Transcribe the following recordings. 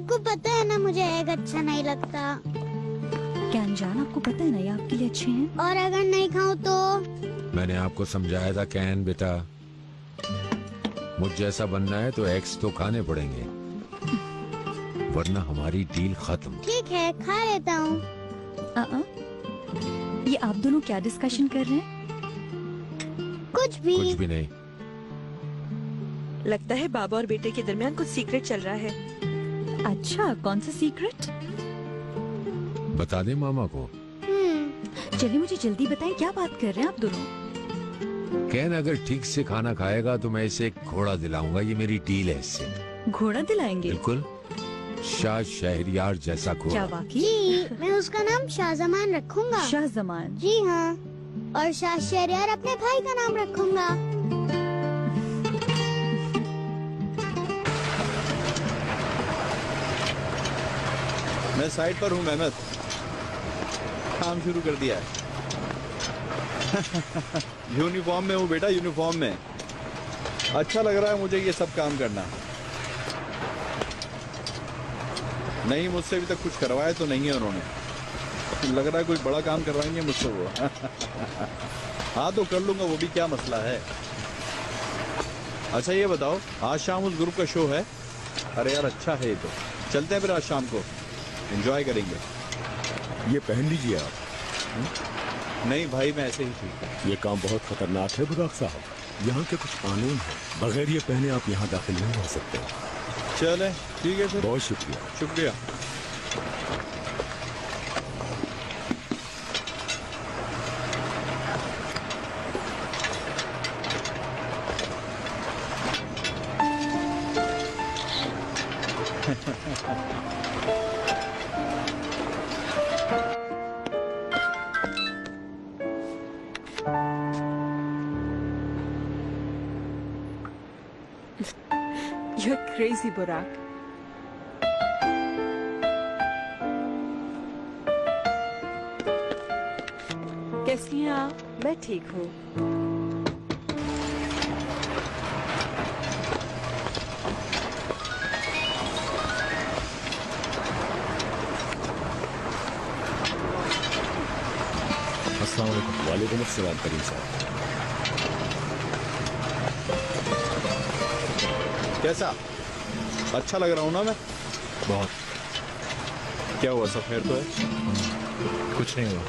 आपको पता है ना मुझे एग अच्छा नहीं लगता। क्या अनजान, आपको पता है ना ये आपके लिए अच्छे हैं। और अगर नहीं खाऊं तो? मैंने आपको समझाया था कैन बेटा, मुझ जैसा बनना है तो एग्स तो खाने पड़ेंगे, वरना हमारी डील खत्म। ठीक है, खा लेता हूँ। ये आप दोनों क्या डिस्कशन कर रहे हैं? कुछ भी नहीं। लगता है बाबा और बेटे के दरमियान कुछ सीक्रेट चल रहा है। अच्छा, कौन सा सीक्रेट? बता दे मामा को। चलिए मुझे जल्दी बताएं, क्या बात कर रहे हैं आप दोनों? कैन अगर ठीक से खाना खाएगा तो मैं इसे एक घोड़ा दिलाऊंगा, ये मेरी डील है इससे। घोड़ा दिलाएंगे? बिल्कुल, शाह शहरियार जैसा घोड़ा। क्या वाकई? जी, मैं उसका नाम शाहजमान रखूंगा। शाहजमान? जी हाँ, और शाह शहरियार अपने भाई का नाम रखूंगा। मैं साइड पर हूँ मेहमद, काम शुरू कर दिया है। यूनिफॉर्म में हूँ बेटा, यूनिफॉर्म में। अच्छा लग रहा है मुझे ये सब काम करना। नहीं, मुझसे अभी तक कुछ करवाया तो नहीं है उन्होंने। लग रहा है कोई बड़ा काम करवाएंगे मुझसे वो। हाँ तो कर लूंगा, वो भी क्या मसला है। अच्छा ये बताओ, आज शाम उस ग्रुप का शो है? अरे यार अच्छा है ये तो। चलते हैं फिर आज शाम को, एंजॉय करेंगे। ये पहन लीजिए आप। नहीं भाई, मैं ऐसे ही ठीक है। ये काम बहुत खतरनाक है बुराक साहब, यहाँ के कुछ कानून है, बगैर ये पहने आप यहाँ दाखिल नहीं हो सकते। चले ठीक है फिर। बहुत शुक्रिया। शुक्रिया। You're crazy, बुराक। कैसी हैं आप? मैं ठीक हूँ। अस्सलाम वालेकुम। वालेकुम अस्सलाम करीम साहब। कैसा? अच्छा लग रहा हूँ ना मैं? बहुत। क्या हुआ, सब खैर तो है? कुछ नहीं हुआ।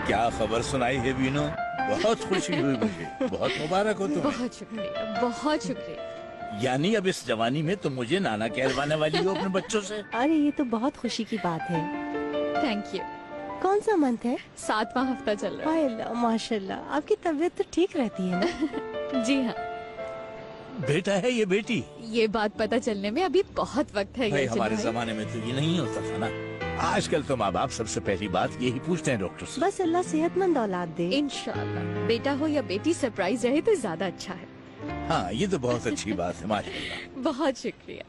क्या खबर सुनाई है बीनो? बहुत खुशी हुई मुझे, बहुत मुबारक हो तुम्हें। बहुत शुक्रिया, बहुत शुक्रिया। यानी अब इस जवानी में तुम मुझे नाना कहलवाने वाली हो अपने बच्चों से? अरे ये तो बहुत खुशी की बात है। Thank you. कौन सा मंथ है? 7वां हफ्ता चल रहा है। अल्लाह माशाल्लाह, आपकी तबीयत तो ठीक रहती है ना? जी हाँ। बेटा है ये बेटी? ये बात पता चलने में अभी बहुत वक्त है। भाई हमारे जमाने में तो ये नहीं होता था ना। आजकल तो माँ बाप सबसे पहली बात यही पूछते हैं डॉक्टर से। बस अल्लाह सेहतमंद औलाद दे। इंशाल्लाह। बेटा हो या बेटी, सरप्राइज रहे तो ज्यादा अच्छा है। हाँ ये तो बहुत अच्छी बात है माशाल्लाह। बहुत शुक्रिया।